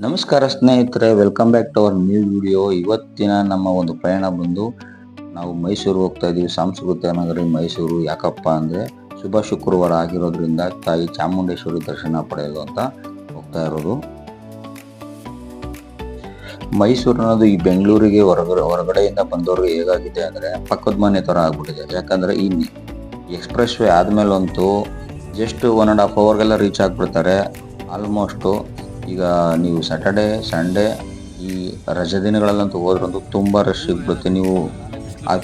ನಮಸ್ಕಾರ ಸ್ನೇಹಿತರೆ, welcome back to our new video. ಇವತ್ತಿನ ನಮ್ಮ ಒಂದು ಪ್ರಯಾಣ ಬಂದು ನಾವು ಮೈಸೂರು ಹೋಗ್ತಾ ಇದ್ದೀವಿ. ಸಾಂಸ್ಕೃತಿಕ ನಗರಿ ಮೈಸೂರು. ಯಾಕಪ್ಪ ಅಂದರೆ ಶುಭ ಶುಕ್ರವಾರ ಆಗಿರೋದ್ರಿಂದ ತಾಯಿ ಚಾಮುಂಡೇಶ್ವರಿ ದರ್ಶನ ಪಡೆಯಲು ಅಂತ ಹೋಗ್ತಾ ಇರೋದು. ಮೈಸೂರು ಅನ್ನೋದು ಈ ಬೆಂಗಳೂರಿಗೆ ಹೊರಗಡೆಯಿಂದ ಬಂದವ್ರಿಗೆ ಹೇಗಾಗಿದೆ ಅಂದರೆ ಪಕ್ಕದ ಮನೆ ಥರ ಆಗ್ಬಿಟ್ಟಿದೆ. ಯಾಕಂದರೆ ಈ ಎಕ್ಸ್ಪ್ರೆಸ್ ವೇ ಆದಮೇಲಂತೂ ಜಸ್ಟ್ 1.5 ಅವರ್ಗೆಲ್ಲ ರೀಚ್ ಆಗಿಬಿಡ್ತಾರೆ. ಆಲ್ಮೋಸ್ಟು ಈಗ ನೀವು ಸ್ಯಾಟರ್ಡೆ ಸಂಡೇ ಈ ರಜೆ ದಿನಗಳಲ್ಲಂತೂ ಹೋದ್ರಂತೂ ತುಂಬ ರಶ್ ಸಿಗ್ಬಿಡುತ್ತೆ. ನೀವು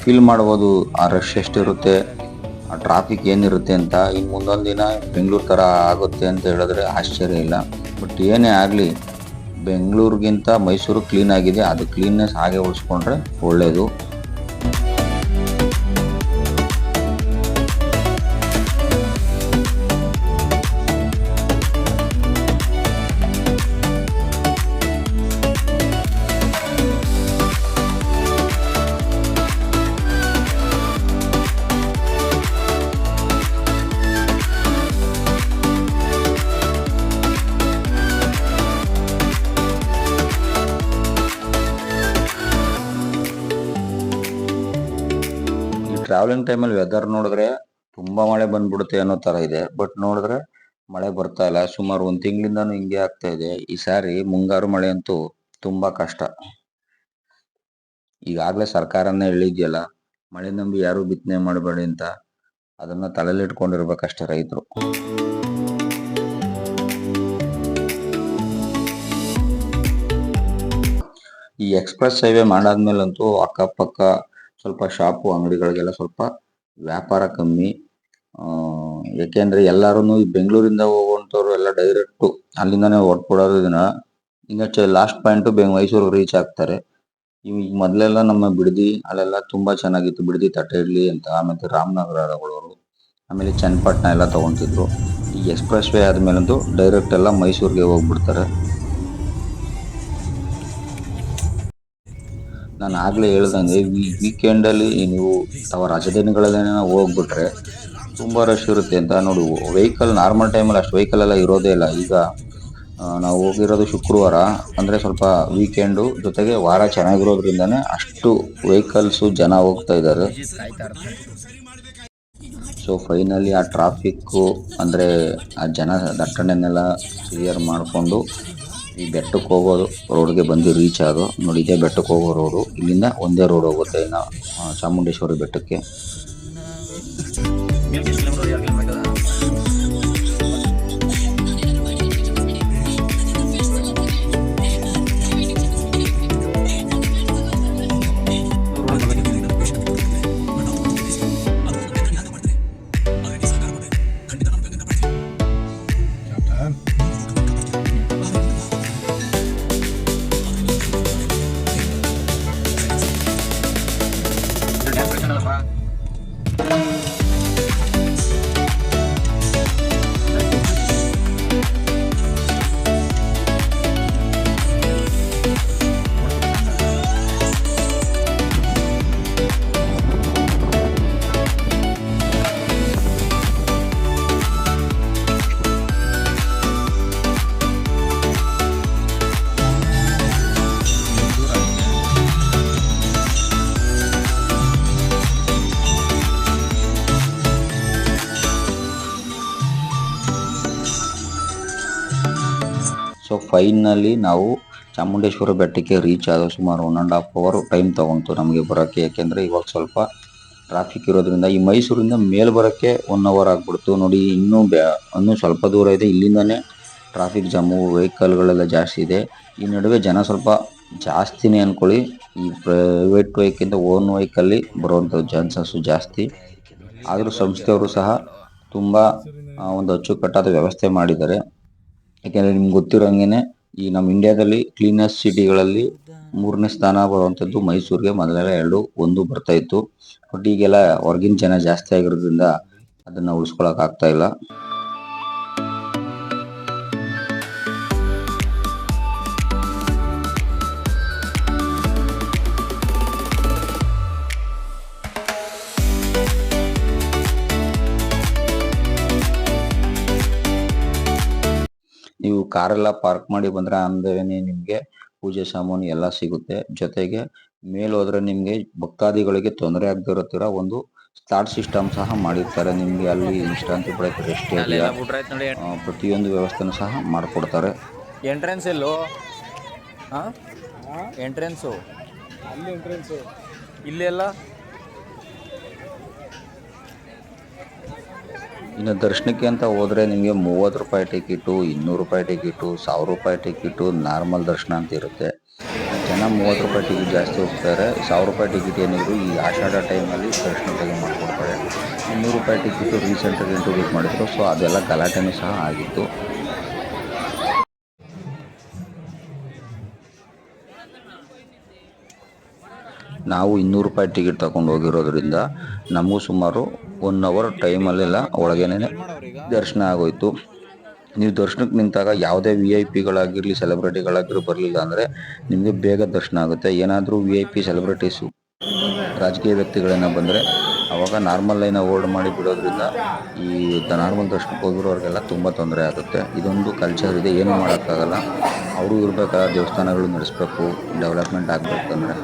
ಫೀಲ್ ಮಾಡ್ಬೋದು ಆ ರಶ್ ಎಷ್ಟಿರುತ್ತೆ, ಆ ಟ್ರಾಫಿಕ್ ಏನಿರುತ್ತೆ ಅಂತ. ಇನ್ನು ಮುಂದೊಂದು ದಿನ ಬೆಂಗಳೂರು ಥರ ಆಗುತ್ತೆ ಅಂತ ಹೇಳಿದ್ರೆ ಆಶ್ಚರ್ಯ ಇಲ್ಲ. ಬಟ್ ಏನೇ ಆಗಲಿ, ಬೆಂಗಳೂರಿಗಿಂತ ಮೈಸೂರು ಕ್ಲೀನ್ ಆಗಿದೆ. ಅದು ಕ್ಲೀನ್ನೆಸ್ ಹಾಗೆ ಉಳಿಸ್ಕೊಂಡ್ರೆ ಒಳ್ಳೆಯದು. ಟ್ರಾವೆಲಿಂಗ್ ಟೈಮಲ್ಲಿ ವೆದರ್ ನೋಡಿದ್ರೆ ತುಂಬಾ ಮಳೆ ಬಂದ್ಬಿಡುತ್ತೆ ಅನ್ನೋ ತರ ಇದೆ. ಬಟ್ ನೋಡಿದ್ರೆ ಮಳೆ ಬರ್ತಾ ಇಲ್ಲ. ಸುಮಾರು 1 ತಿಂಗಳಿಂದಾನು ಹಿಂಗೆ ಆಗ್ತಾ ಇದೆ. ಈ ಸಾರಿ ಮುಂಗಾರು ಮಳೆ ಅಂತೂ ತುಂಬಾ ಕಷ್ಟ. ಈಗಾಗಲೇ ಸರ್ಕಾರನೇ ಹೇಳಿದ್ಯಲ್ಲ, ಮಳೆ ನಂಬಿ ಯಾರು ಬಿತ್ತನೆ ಮಾಡಬೇಡಿ ಅಂತ. ಅದನ್ನ ತಲೆಯಲ್ಲಿ ಇಟ್ಕೊಂಡಿರ್ಬೇಕಷ್ಟೇ ರೈತರು. ಈ ಎಕ್ಸ್ಪ್ರೆಸ್ ಹೈವೇ ಮಾಡಾದ್ಮೇಲಂತೂ ಅಕ್ಕಪಕ್ಕ ಸ್ವಲ್ಪ ಶಾಪು ಅಂಗಡಿಗಳಿಗೆಲ್ಲ ಸ್ವಲ್ಪ ವ್ಯಾಪಾರ ಕಮ್ಮಿ. ಯಾಕೆಂದ್ರೆ ಎಲ್ಲಾರು ಈ ಬೆಂಗಳೂರಿಂದ ಹೋಗುವಂಥವ್ರು ಎಲ್ಲ ಡೈರೆಕ್ಟ್ ಅಲ್ಲಿಂದಾನೇ ಹೊರಟ್ಬಿಡೋದ್ರಿಂದ ಇನ್ನಷ್ಟು ಲಾಸ್ಟ್ ಪಾಯಿಂಟ್ ಮೈಸೂರು ರೀಚ್ ಆಗ್ತಾರೆ. ಈಗ ಮೊದಲೆಲ್ಲ ನಮ್ಮ ಬಿಡದಿ ಅಲ್ಲೆಲ್ಲ ತುಂಬಾ ಚೆನ್ನಾಗಿತ್ತು. ಬಿಡದಿ ತಟ್ಟೆ ಇಡ್ಲಿ ಅಂತ, ಆಮೇಲೆ ರಾಮನಗರಗಳವರು, ಆಮೇಲೆ ಚನ್ನಪಟ್ಟಣ ಎಲ್ಲ ತಗೊಂತಿದ್ರು. ಈ ಎಕ್ಸ್ಪ್ರೆಸ್ ವೇ ಆದ್ಮೇಲಂತೂ ಡೈರೆಕ್ಟ್ ಎಲ್ಲ ಮೈಸೂರಿಗೆ ಹೋಗ್ಬಿಡ್ತಾರೆ. ನಾನು ಆಗ್ಲೇ ಹೇಳ್ದಂಗೆ ವೀಕೆಂಡಲ್ಲಿ ನೀವು ಅಥವಾ ರಜೆ ದಿನಗಳಲ್ಲಿ ಹೋಗ್ಬಿಟ್ರೆ ತುಂಬಾ ರಶ್ ಇರುತ್ತೆ ಅಂತ. ನೋಡಿ, ವೆಹಿಕಲ್ ನಾರ್ಮಲ್ ಟೈಮಲ್ಲಿ ಅಷ್ಟು ವೆಹಿಕಲ್ ಎಲ್ಲ ಇರೋದೇ ಇಲ್ಲ. ಈಗ ನಾವು ಹೋಗಿರೋದು ಶುಕ್ರವಾರ ಅಂದ್ರೆ ಸ್ವಲ್ಪ ವೀಕೆಂಡು ಜೊತೆಗೆ ವಾರ ಚೆನ್ನಾಗಿರೋದ್ರಿಂದಾನೇ ಅಷ್ಟು ವೆಹಿಕಲ್ಸು ಜನ ಹೋಗ್ತಾ ಇದ್ದಾರೆ. ಸೊ ಫೈನಲಿ ಆ ಟ್ರಾಫಿಕ್ಕು ಅಂದರೆ ಆ ಜನ ದಟ್ಟಣೆನೆಲ್ಲ ಕ್ಲಿಯರ್ ಮಾಡಿಕೊಂಡು ಈ ಬೆಟ್ಟಕ್ಕೆ ಹೋಗೋದು ರೋಡ್ಗೆ ಬಂದು ರೀಚ್ ಆದೋ. ನೋಡಿ, ಇದೇ ಬೆಟ್ಟಕ್ಕೆ ಹೋಗೋ ರೋಡು. ಇಲ್ಲಿಂದ ಒಂದೇ ರೋಡ್ ಹೋಗುತ್ತೆ ಇನ್ನು ಚಾಮುಂಡೇಶ್ವರಿ ಬೆಟ್ಟಕ್ಕೆ. ಸೊ ಫೈನಲಿ ನಾವು ಚಾಮುಂಡೇಶ್ವರಿ ಬೆಟ್ಟಕ್ಕೆ ರೀಚ್ ಆದ. ಸುಮಾರು 1.5 ಅವರ್ ಟೈಮ್ ತಗೊಂತು ನಮಗೆ ಬರೋಕ್ಕೆ. ಯಾಕೆಂದರೆ ಇವಾಗ ಸ್ವಲ್ಪ ಟ್ರಾಫಿಕ್ ಇರೋದ್ರಿಂದ ಈ ಮೈಸೂರಿಂದ ಮೇಲೆ ಬರೋಕ್ಕೆ 1 ಅವರ್ ಆಗ್ಬಿಡ್ತು. ನೋಡಿ, ಇನ್ನೂ ಸ್ವಲ್ಪ ದೂರ ಇದೆ. ಇಲ್ಲಿಂದನೇ ಟ್ರಾಫಿಕ್ ಜಾಮು, ವೆಹಿಕಲ್ಗಳೆಲ್ಲ ಜಾಸ್ತಿ ಇದೆ. ಈ ನಡುವೆ ಜನ ಸ್ವಲ್ಪ ಜಾಸ್ತಿನೇ ಅಂದ್ಕೊಳ್ಳಿ. ಈ ಪ್ರೈವೇಟ್ ವೆಹಿಕಲ್ಗಿಂತ ಓನ್ ವೆಹಿಕಲ್ಲಿ ಬರುವಂಥ ಚಾನ್ಸಸ್ಸು ಜಾಸ್ತಿ. ಆದರೂ ಸಂಸ್ಥೆಯವರು ಸಹ ತುಂಬ ಒಂದು ಅಚ್ಚುಕಟ್ಟಾದ ವ್ಯವಸ್ಥೆ ಮಾಡಿದ್ದಾರೆ. ಯಾಕೆಂದರೆ ನಿಮ್ಗೆ ಗೊತ್ತಿರೋಂಗೆ ಈ ನಮ್ಮ ಇಂಡಿಯಾದಲ್ಲಿ ಕ್ಲೀನೆಸ್ಟ್ ಸಿಟಿಗಳಲ್ಲಿ 3ನೇ ಸ್ಥಾನ ಬರುವಂಥದ್ದು ಮೈಸೂರಿಗೆ. ಮೊದಲೆಲ್ಲ 2, 1 ಬರ್ತಾ ಇತ್ತು. ಬಟ್ ಈಗೆಲ್ಲ ಹೊರಗಿನ ಜನ ಜಾಸ್ತಿ ಆಗಿರೋದ್ರಿಂದ ಅದನ್ನು ಉಳಿಸ್ಕೊಳಕ್ ಆಗ್ತಾ ಇಲ್ಲ. ನೀವು ಕಾರೆಲ್ಲ ಪಾರ್ಕ್ ಮಾಡಿ ಬಂದ್ರೆ ಅಂದವೇನೆ ನಿಮ್ಗೆ ಪೂಜೆ ಸಾಮಾನು ಎಲ್ಲ ಸಿಗುತ್ತೆ. ಜೊತೆಗೆ ಮೇಲೆ ಹೋದ್ರೆ ನಿಮ್ಗೆ ಭಕ್ತಾದಿಗಳಿಗೆ ತೊಂದರೆ ಆಗದಿರೋ ಒಂದು ಸ್ಲಾಟ್ ಸಿಸ್ಟಮ್ ಸಹ ಮಾಡಿರ್ತಾರೆ. ನಿಮ್ಗೆ ಅಲ್ಲಿ ವಿಶ್ರಾಂತಿ ಪಡೆಯಕ್ಕೆ ರೆಸ್ಟ್ ಏರಿಯಾ ಪ್ರತಿಯೊಂದು ವ್ಯವಸ್ಥೆನೂ ಸಹ ಮಾಡಿಕೊಡ್ತಾರೆ. ಎಂಟ್ರೆನ್ಸ್ ಎಲ್ಲೋ ಎಂಟ್ರೆನ್ಸು ಇಲ್ಲೆಲ್ಲ ಇನ್ನು ದರ್ಶನಕ್ಕೆ ಅಂತ ಹೋದ್ರೆ ನಿಮಗೆ 30 ರೂಪಾಯಿ ಟಿಕೆಟು, 200 ರೂಪಾಯಿ ಟಿಕೆಟು, 1000 ರೂಪಾಯಿ ಟಿಕೆಟು, ನಾರ್ಮಲ್ ದರ್ಶನ ಅಂತ ಇರುತ್ತೆ. ಜನ 30 ರೂಪಾಯಿ ಟಿಕೆಟ್ ಜಾಸ್ತಿ ಹೋಗ್ತಾರೆ. 1000 ರೂಪಾಯಿ ಟಿಕೆಟ್ ಏನಿದ್ರು ಈ ಆಷಾಢ ಟೈಮಲ್ಲಿ ದರ್ಶನ ತೆಗೆ ಮಾಡಿಕೊಡ್ತಾರೆ. 200 ರೂಪಾಯಿ ಟಿಕೆಟು ರೀಸೆಂಟಾಗಿ ಇಂಟ್ರೊಡ್ಯೂಸ್ ಮಾಡಿದ್ರು. ಸೊ ಅದೆಲ್ಲ ಗಲಾಟೆನೂ ಸಹ ಆಗಿತ್ತು. ನಾವು 200 ರೂಪಾಯಿ ಟಿಕೆಟ್ ತಗೊಂಡು ಹೋಗಿರೋದ್ರಿಂದ ನಮಗೂ ಸುಮಾರು 1 ಅವರ್ ಟೈಮಲ್ಲೆಲ್ಲ ಒಳಗೇನೆ ದರ್ಶನ ಆಗೋಯ್ತು. ನೀವು ದರ್ಶನಕ್ಕೆ ನಿಂತಾಗ ಯಾವುದೇ VIP ಗಳಾಗಿರಲಿ ಸೆಲೆಬ್ರಿಟಿಗಳಾಗಿರಲಿ ಬರಲಿಲ್ಲ ಅಂದರೆ ನಿಮಗೆ ಬೇಗ ದರ್ಶನ ಆಗುತ್ತೆ. ಏನಾದರೂ VIP ಸೆಲೆಬ್ರಿಟೀಸು ರಾಜಕೀಯ ವ್ಯಕ್ತಿಗಳೇನೋ ಬಂದರೆ ಅವಾಗ ನಾರ್ಮಲ್ ಲೈನ ಹೋಲ್ಡ್ ಮಾಡಿ ಬಿಡೋದ್ರಿಂದ ಈ ನಾರ್ಮಲ್ ದರ್ಶನಕ್ಕೆ ಹೋಗಿರೋರಿಗೆಲ್ಲ ತುಂಬ ತೊಂದರೆ ಆಗುತ್ತೆ. ಇದೊಂದು ಕಲ್ಚರ್ ಇದೆ, ಏನೂ ಮಾಡೋಕ್ಕಾಗಲ್ಲ. ಅವರು ಇರಬೇಕಾದ ದೇವಸ್ಥಾನಗಳು ನಡೆಸಬೇಕು, ಡೆವಲಪ್ಮೆಂಟ್ ಆಗಬೇಕಂದ್ರೆ.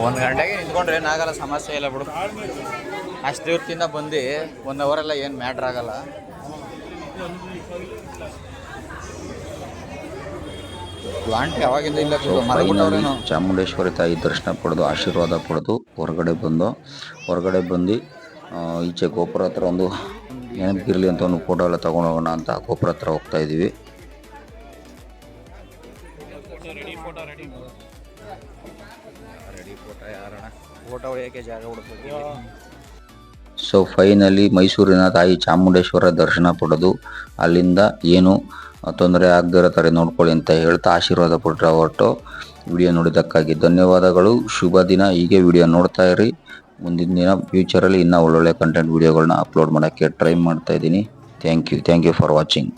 ಒಂದು ಗಂಟೆಗೆ ನಿಂತ್ಕೊಂಡ್ರೆ ಏನಾಗಲ್ಲ, ಸಮಸ್ಯೆ ಇಲ್ಲ ಬಿಡು. ಅಷ್ಟು ದೂರದಿಂದ ಬಂದು 1 ಅವರೆಲ್ಲ ಏನು ಮ್ಯಾಟ್ರ್ ಆಗಲ್ಲ. ಆಂಟಿ ಯಾವಾಗಿಂದ ಇಲ್ಲ ಫೈನಲಿ ಚಾಮುಂಡೇಶ್ವರಿ ತಾಯಿ ದರ್ಶನ ಪಡೆದು ಆಶೀರ್ವಾದ ಪಡೆದು ಹೊರಗಡೆ ಬಂದು ಈಚೆ ಗೋಪುರ ಹತ್ರ ಒಂದು ನೆನಪಿರಲಿ ಅಂತ ಒಂದು ಫೋಟೋ ಎಲ್ಲ ತಗೊಂಡು ಹೋಗೋಣ ಅಂತ ಗೋಪುರ ಹತ್ರ ಹೋಗ್ತಾ ಇದ್ದೀವಿ. ಫೋಟೋ ಹೊಡೆಯೋಕ್ಕೆ ಜಾಗ ಹುಡುಕ್ಬೇಕು. ಸೊ ಫೈನಲಿ ಮೈಸೂರಿನ ತಾಯಿ ಚಾಮುಂಡೇಶ್ವರ ದರ್ಶನ ಪಡೆದು ಅಲ್ಲಿಂದ ಏನು ತೊಂದರೆ ಆಗದಿರೋ ಥರ ನೋಡ್ಕೊಳ್ಳಿ ಅಂತ ಹೇಳ್ತಾ ಆಶೀರ್ವಾದ ಪಟ್ಟರೆ ಹೊರಟು. ವಿಡಿಯೋ ನೋಡಿದ್ದಕ್ಕಾಗಿ ಧನ್ಯವಾದಗಳು. ಶುಭ ದಿನ. ಹೀಗೆ ವಿಡಿಯೋ ನೋಡ್ತಾ ಇರಿ. ಮುಂದಿನ ದಿನ ಫ್ಯೂಚರಲ್ಲಿ ಇನ್ನೂ ಒಳ್ಳೊಳ್ಳೆ ಕಂಟೆಂಟ್ ವಿಡಿಯೋಗಳನ್ನ ಅಪ್ಲೋಡ್ ಮಾಡೋಕ್ಕೆ ಟ್ರೈ ಮಾಡ್ತಾ ಇದ್ದೀನಿ. Thank you for watching.